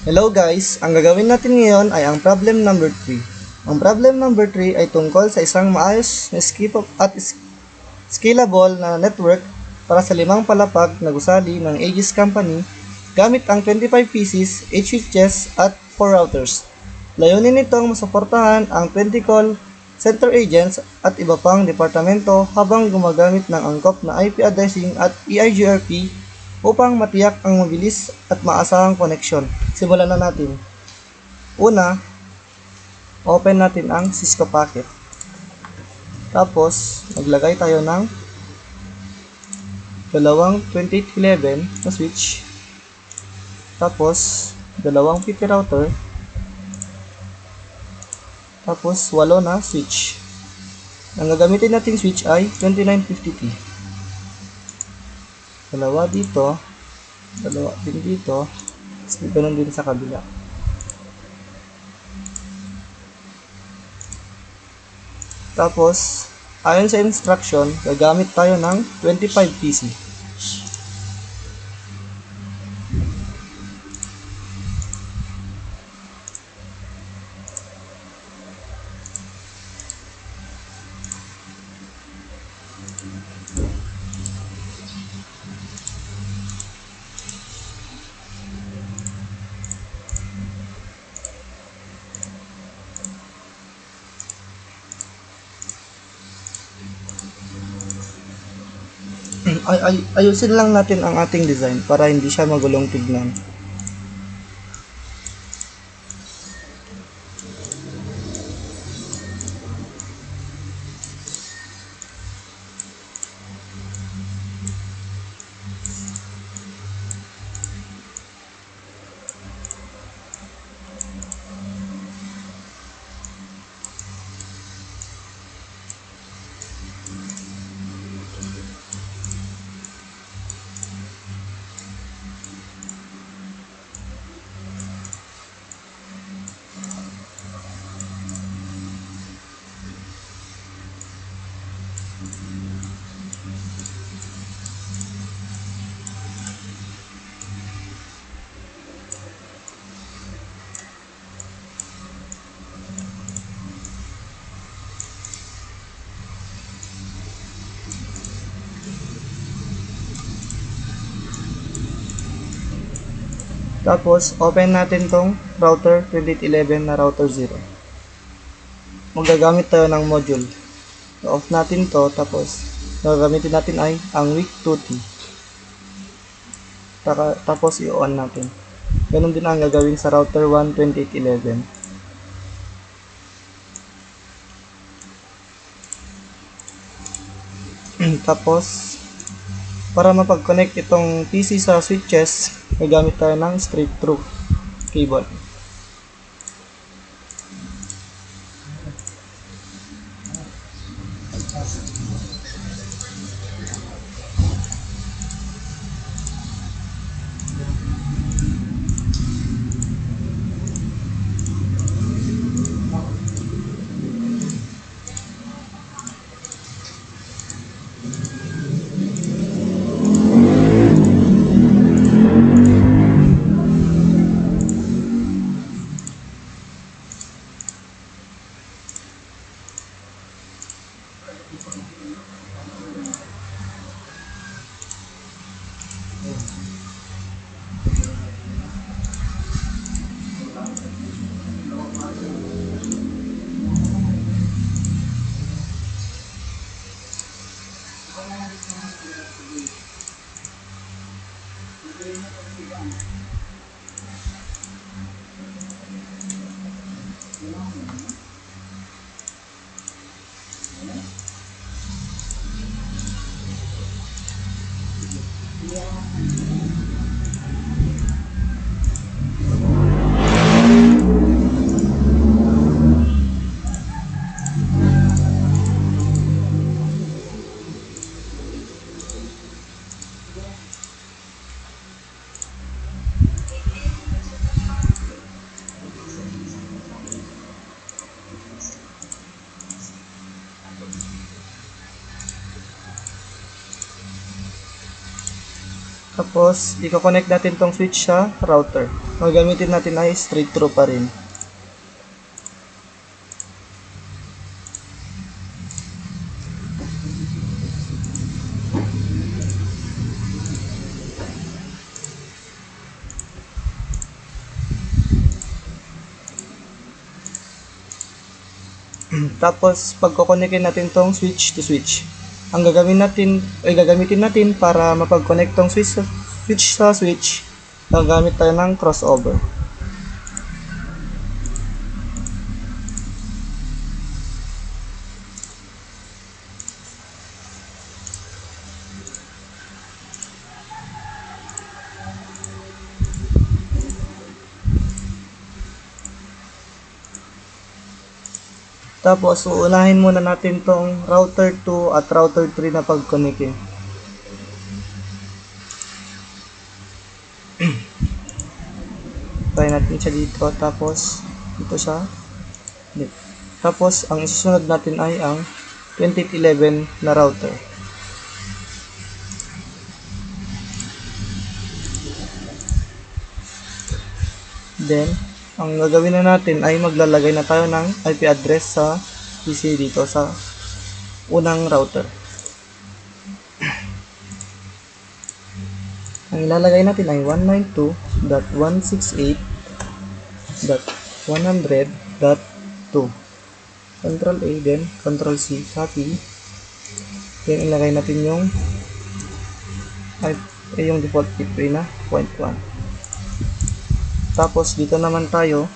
Hello guys, ang gagawin natin ngayon ay ang problem number 3. Ang problem number 3 ay tungkol sa isang maayos na scalable na network para sa 5 palapag na gusali ng Aegis Company gamit ang 25 pieces, 8 switches at 4 routers. Layunin nitong masuportahan ang 20 call center agents at iba pang departamento habang gumagamit ng angkop na IP addressing at EIGRP upang matiyak ang mabilis at maasahang koneksyon. Simulan na natin. Una, open natin ang Cisco packet. Tapos, maglagay tayo ng dalawang 2811 na switch. Tapos, dalawang PT router. Tapos, 8 na switch. Ang gagamitin nating switch ay 2950T. Dalawa dito, dalawa din dito, ganun din sa kabila. Tapos, ayon sa instruction, gagamit tayo ng 25 PC. Ayusin lang natin ang ating design para hindi siya magulong tignan. Tapos, open natin tong router 2811 na router 0. Magagamit tayo ng module. Off natin to, tapos gagamitin natin ay ang weak 2T. Tapos i-on natin. Ganun din ang gagawin sa router 1 2811. Tapos, para mapag-connect itong PC sa switches, gagamit tayo ng straight through cable. Tapos, i-connect natin tong switch sa router. Ang gagamitin natin ay straight through pa rin. Tapos, pagkoconnectin natin tong switch to switch. Ang gagamitin natin para mapag-connect tong switch sa switch, gagamit tayo ng crossover. Tapos, uunahin muna natin tong router 2 at router 3 na pag-connectin. Try natin siya dito, tapos dito siya. Tapos, ang isusunod natin ay ang 2811 na router. Then, ang gagawin na natin ay maglalagay na tayo ng IP address sa PC dito sa unang router. Ang ilalagay natin ay 192.168.100.2. Ctrl A, then Ctrl C, copy. Then ilagay natin yung default gateway na 0.1. Tapos dito naman tayo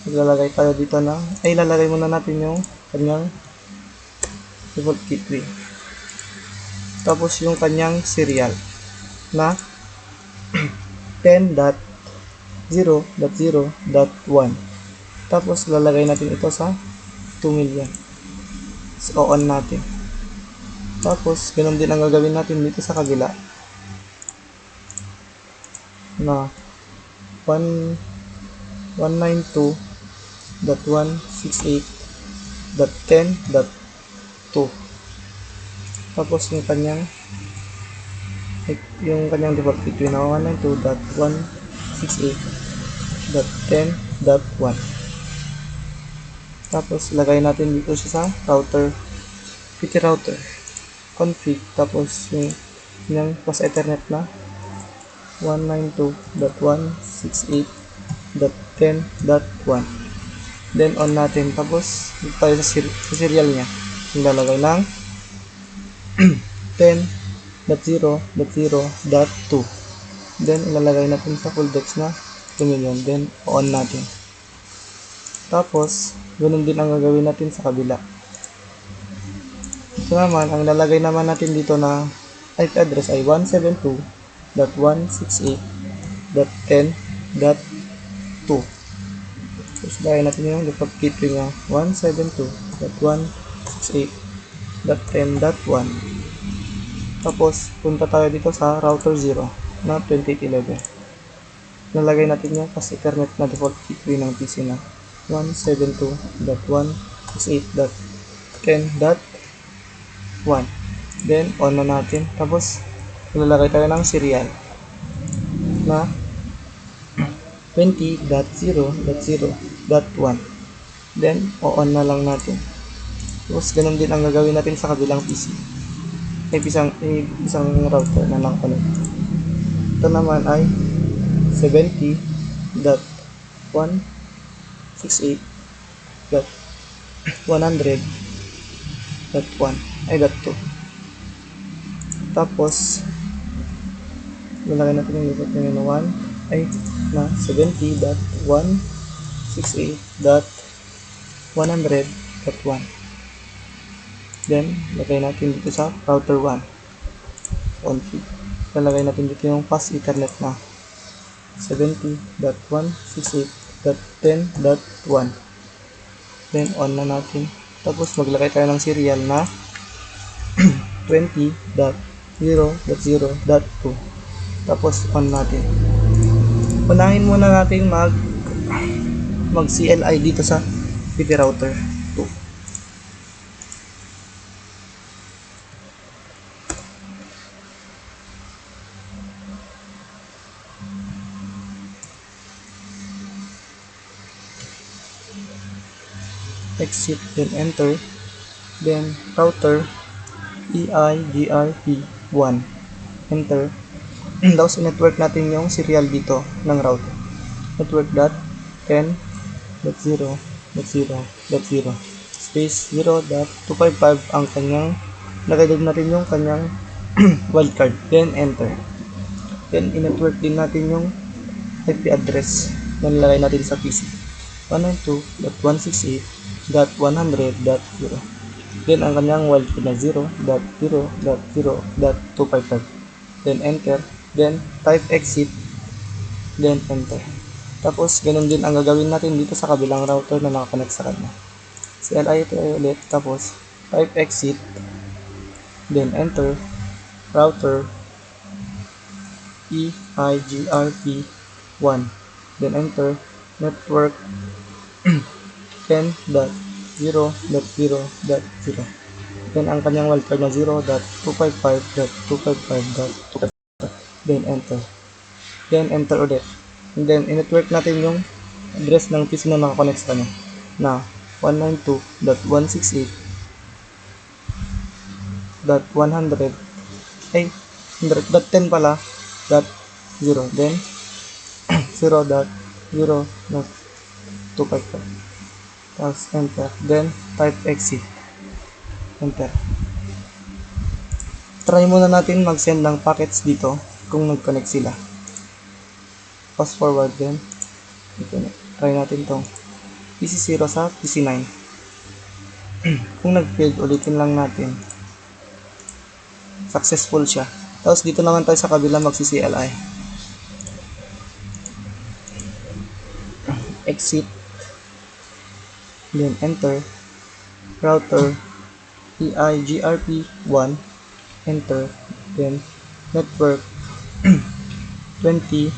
ilalagay muna natin yung kanyang default gateway. Tapos yung kanyang serial na 10.0.0.1. Tapos lalagay natin ito sa 2 million. So on natin. Tapos ganoon din ang gagawin natin dito sa kabila na 192.168.10.2. Tapos yung kanyang default gateway na 192.168.10.1. Tapos lagay natin dito siya sa router, PT router config, tapos yung plus ethernet na 192.168.10.1. Then on natin, tapos dito tayo sa serial niya, ilalagay ng 10.0.0.2. Then ilalagay natin sa full depth na 2 million. Then on natin. Tapos ganun din ang gagawin natin sa kabila. Ito naman, ang ilalagay naman natin dito na IP address ay 172.168.10.2. Tapos lagay natin yung default gateway niya 172.168.10.1. Tapos punta tayo dito sa router 0 na 2811. Nalagay natin yung plus ethernet na default gateway ng PC na 172.168.10.1. Then on na natin. Tapos ilalagay tayo ng serial na 20.0.0.1. Then on na lang natin. Tapos ganun din ang gagawin natin sa kabilang PC. Isang router na lang connect. Ito naman ay 70.168.100.1 ay .2. Tapos lalagay natin yung default na 1 ay na 70.168.100.1. Then lagay natin dito sa router 1 config. Lalagay natin dito yung fast ethernet na 70.168.10.1. Then on na natin. Tapos maglagay tayo ng serial na 20.0.0.2. Tapos on natin. Unahin muna natin mag CLI dito sa PT router 2. exit, then enter, then router EIGRP1, enter. Tapos network natin yung serial dito ng router. Network.10.0.0.0 space 0.255 ang kanyang nagagad natin yung kanyang wildcard, then enter. Then in-network din natin yung IP address na nilagay natin sa PC, 192.168.100.0. Then ang kanyang wildcard na 0.0.0.255, then enter, then type exit, then enter. Tapos ganun din ang gagawin natin dito sa kabilang router na nakakonect sa kanya. CLI ito ulit, tapos type exit, then enter, router EIGRP1, then enter, network 10.0.0.0, then ang kanyang wildcard na 0.255.255.255, then enter, then enter ulit, and then in-network natin yung address ng PC na nakakonect sa kanya na 192.168.100 ay 100.10 pala .0, then 0.0.255, tapos enter, then type exit, enter. Try muna natin mag-send ng packets dito kung nag-connect sila. Fast forward, then try natin tong PC0 sa PC9. Kung nag-failed, ulitin lang natin. Successful siya. Tapos dito naman tayo sa kabila magsi-CLI. Exit, then enter, router EIGRP1, enter, then network 20.0.0.0,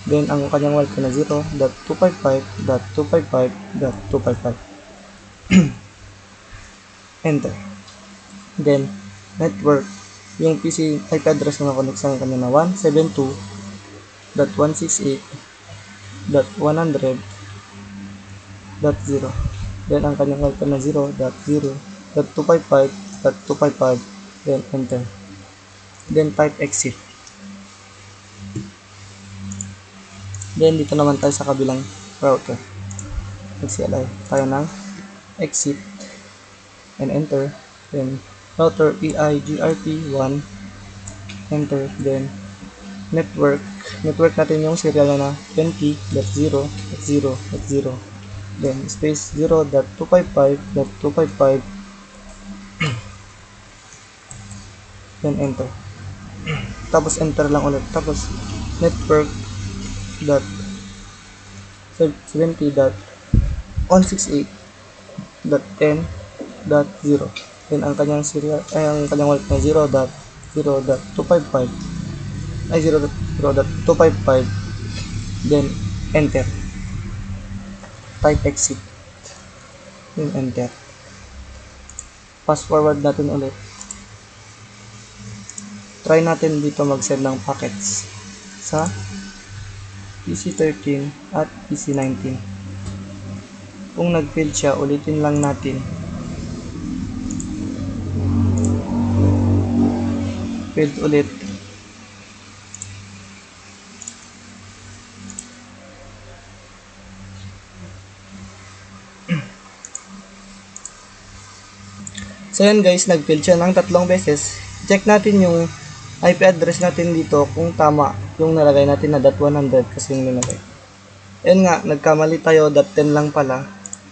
then ang kanyang wildcard na 0.255.255.255, enter, then network yung PC IP address na nakakonect sa kanya na 172.168.100.0, then ang kanyang wildcard na 0.0.255.255, then enter, then type exit. Then dito naman tayo sa kabilang router, mag-CLI tayo ng exit and enter, then router EIGRP1, enter, then network natin yung serial na 20.0.0.0, then space 0.255.255, then enter. Tapos enter lang ulit, tapos network dot 70.168.10.0, then ang kanyang serial ay ang kanyang wildcard na 0.0.255 ay 0.255, then enter, type exit, then enter. Fast forward natin ulit. Try natin dito mag-send ng packets sa PC13 at PC19. Kung nag-fail siya, ulitin lang natin. Failed ulit. So yan guys, nag-fail siya ng 3 beses. Check natin yung IP address natin dito kung tama yung nalagay natin na .100 kasi yung nilagay. Yan nga, nagkamali tayo, .10 lang pala.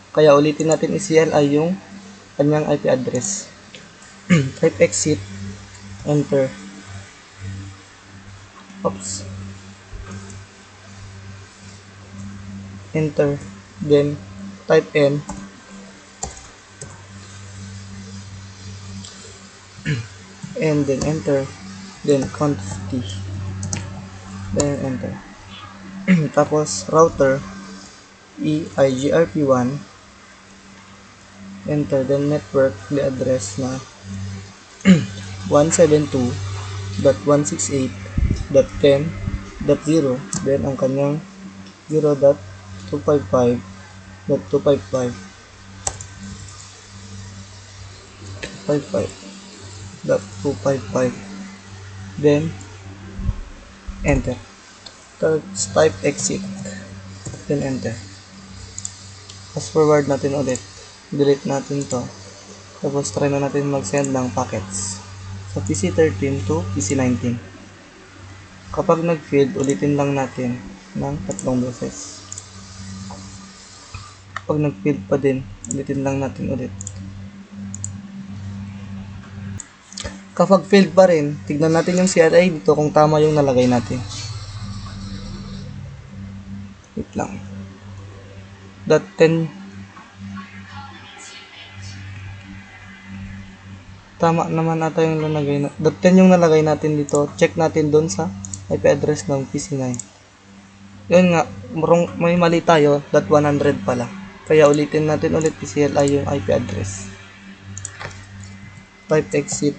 Kaya ulitin natin i-CLI yung kanyang IP address. Type exit, enter. Oops. Enter. Then, type N. And then enter, then conf t, then enter. Tapos router EIGRP1, enter, then network the address na 172.168.10.0, then ang kanyang 0.255 255 255 then enter. Tapos type exit then enter. Fast forward natin ulit, delete natin to, tapos try na natin mag-send ng packets sa PC13 to PC19. Kapag nag-failed, ulitin lang natin ng 3 beses. Pag nag-failed pa din, ulitin lang natin ulit. Kapag failed pa rin, tignan natin yung CLI dito kung tama yung nalagay natin. Wait lang. .10 tama naman ata yung nalagay na. .10 yung nalagay natin dito. Check natin doon sa IP address ng PC9. Yun nga, may mali tayo. .100 pala. Kaya ulitin natin ulit CLI yung IP address. Type exit.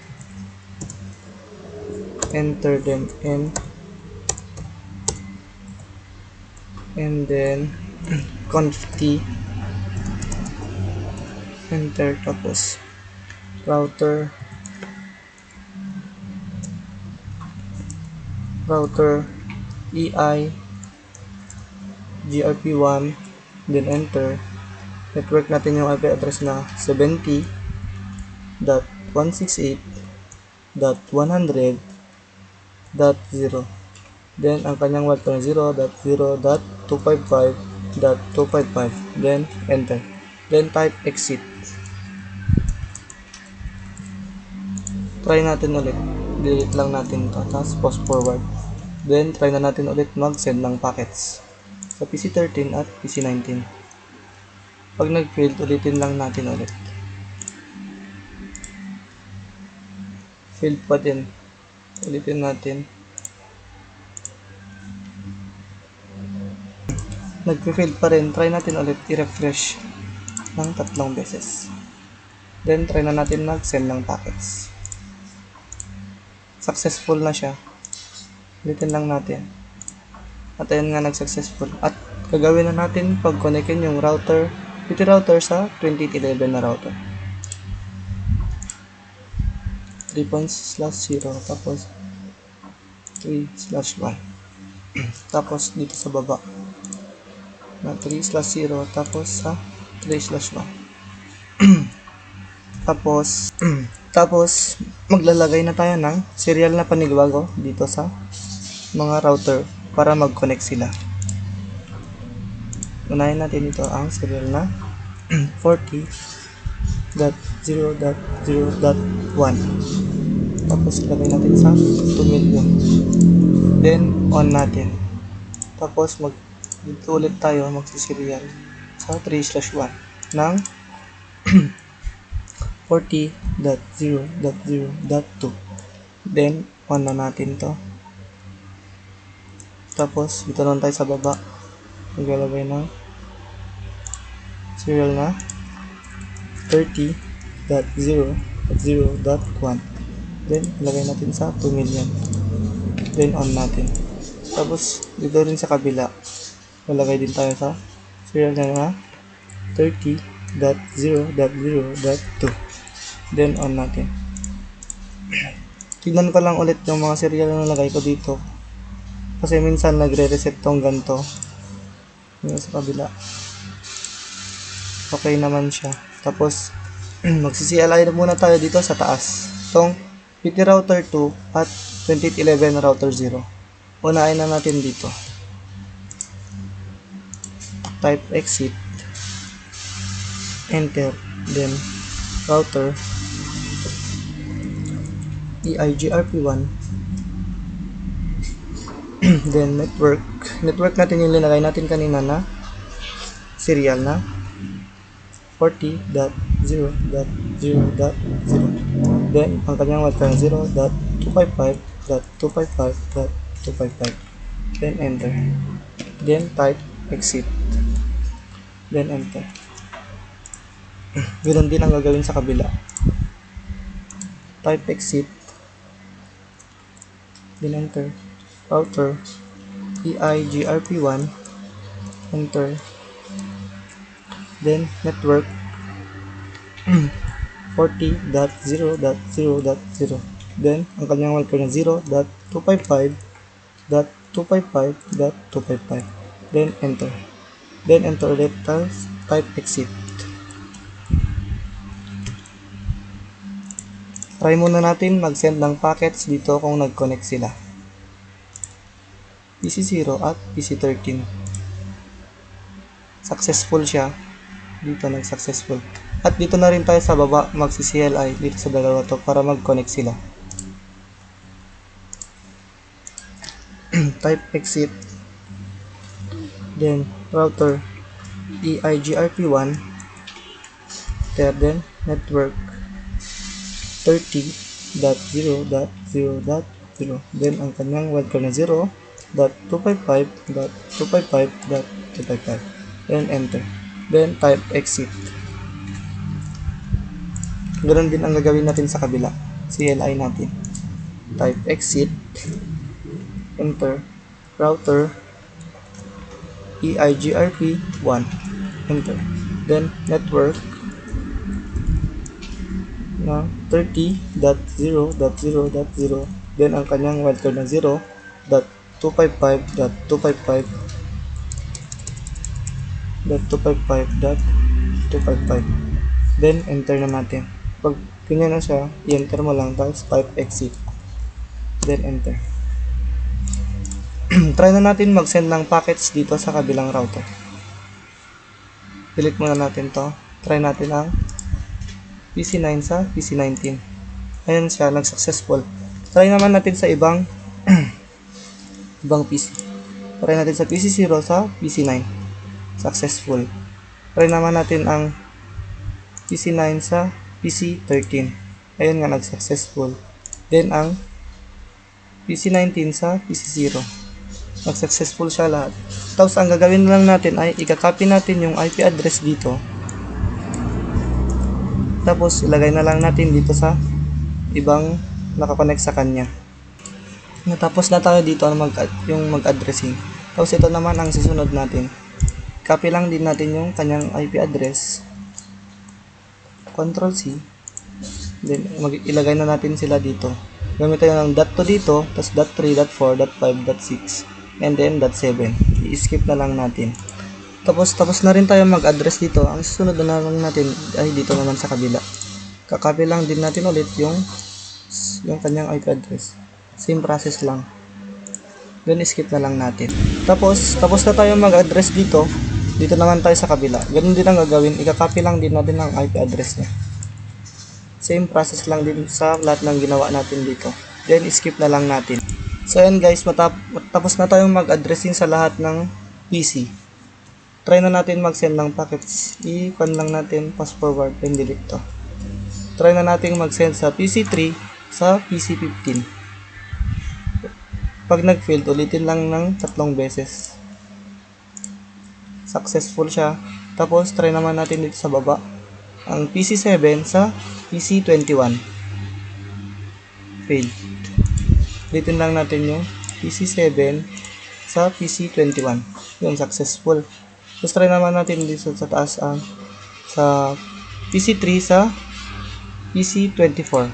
Enter them and then conf t, enter, tapos router EI grp1 then enter. Network natin yung IP address na 70.168.100.0. Then ang kanyang web na 0.0.255.255 then enter. Then type exit. Try natin ulit, delete lang natin to, tapos fast forward. Then try na natin ulit mag-send ng packets sa PC13 at PC19. Pag nag-failed, ulitin lang natin ulit. Failed pa din, ulitin natin. Nag-failed pa rin, try natin ulit i-refresh ng 3 beses. Then try na natin mag-send ng packets. Successful na siya. Ulitin lang natin. At ayun nga, nag-successful. At gagawin na natin pag-connectin yung router, PT router sa 2811 na router. 3.0 tapos 3/1. Tapos dito sa baba na 3/0 tapos sa 3/1. tapos maglalagay na tayo ng serial na panigbago dito sa mga router para mag-connect sila. Unahin natin ito ang serial na 40.0.0.1. Tapos ilagay natin sa 2 million. Then on natin. Tapos dito ulit tayo magsiserial sa 3/1 ng 40.0.0.2. Then on na natin to. Tapos dito naman tayo sa baba, maglalagay ng serial na 30.0.0.1. Then ilagay natin sa 2 million. Then on natin. Tapos dito rin sa kabila, lalagay din tayo sa serial na 30.0.0.2. Then on natin. Tignan ko lang ulit yung mga serial na nalagay ko dito. Kasi minsan nagre-reset tong ganito. Yung sa kabila. Okay naman siya. Tapos magsi-CLI na muna tayo dito sa taas. Itong PT router 2 at 2811 router 0. Unahin na natin dito. Type exit. Enter. Then router EIGRP1. Then network natin yung linagay natin kanina na serial na 40.0.0.0. Then ang kanyang web na 0.255.255.255. Then enter. Then type exit. Then enter. Ganoon din ang gagawin sa kabila. Type exit. Then enter. Router EIGRP1. Enter. then network 40.0.0.0, then ang kanyang wildcard na 0.255.255.255, then enter. Then enter ulit, type exit. Try muna natin mag-send ng packets dito kung nag-connect sila. PC0 at PC13. Successful siya. Dito nag-successful. At dito na rin tayo sa baba magsi-CLI dito sa dalawa to para mag-connect sila. Type exit. Then router EIGRP1. Then network 30.0.0.0, then ang kanyang wildcard na 0.255.255.255, then enter, then type exit. Ganoon din ang gagawin natin sa kabila, CLI natin. Type exit, enter, router EIGRP1, enter, then network na 30.0.0.0, then ang kanyang wildcard na 0.255.255.255, then enter na natin. Pag ganyan na siya, i-enter mo lang, tapos type exit, then enter. Try na natin mag-send ng packets dito sa kabilang router. Delete muna natin to. Try natin ang PC9 sa PC19. Ayan siya, nag-successful. Try naman natin sa ibang PC. Try natin sa PC0 sa PC9. Successful. Try naman natin ang PC9 sa PC13. Ayan nga, nag-successful. Then ang PC19 sa PC0. Nag-successful siya lahat. Tapos ang gagawin lang natin ay i-copy natin yung IP address dito. Tapos ilagay na lang natin dito sa ibang nakakonect sa kanya. Natapos na tayo dito yung mag-addressing. Tapos ito naman ang susunod natin. Copy lang din natin yung kanyang IP address. Ctrl C. Then ilagay na natin sila dito. Gamit tayo ng .2 dito, tapos .3, .4, .5, .6, and then .7. I-skip na lang natin. Tapos na rin tayo mag-address dito. Ang susunod na lang natin ay dito naman sa kabila. Kakopy lang din natin ulit yung kanyang IP address. Same process lang. Then skip na lang natin. Tapos na tayo mag-address dito. Dito naman tayo sa kabila. Ganun din ang gagawin. Ikakopy lang din natin ang IP address niya. Same process lang din sa lahat ng ginawa natin dito. Then skip na lang natin. So ayan guys, tapos na tayong mag-addressing sa lahat ng PC. Try na natin mag-send ng packets. I-con lang natin, fast forward, then delete to. Try na natin mag-send sa PC3 sa PC15. Pag nag-failed, ulitin lang ng 3 beses. Successful siya. Tapos try naman natin dito sa baba ang PC7 sa PC21. Failed. Ulitin lang natin yung PC7 sa PC21. Yun, successful. Tapos try naman natin dito sa taas ang sa PC3 sa PC24.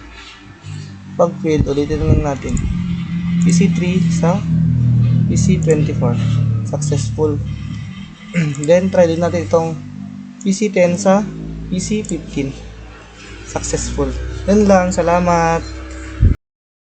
Pag failed, ulitin lang natin. PC3 sa PC24. Successful. Then try din natin itong PC10 sa PC15. Successful. Yan lang. Salamat.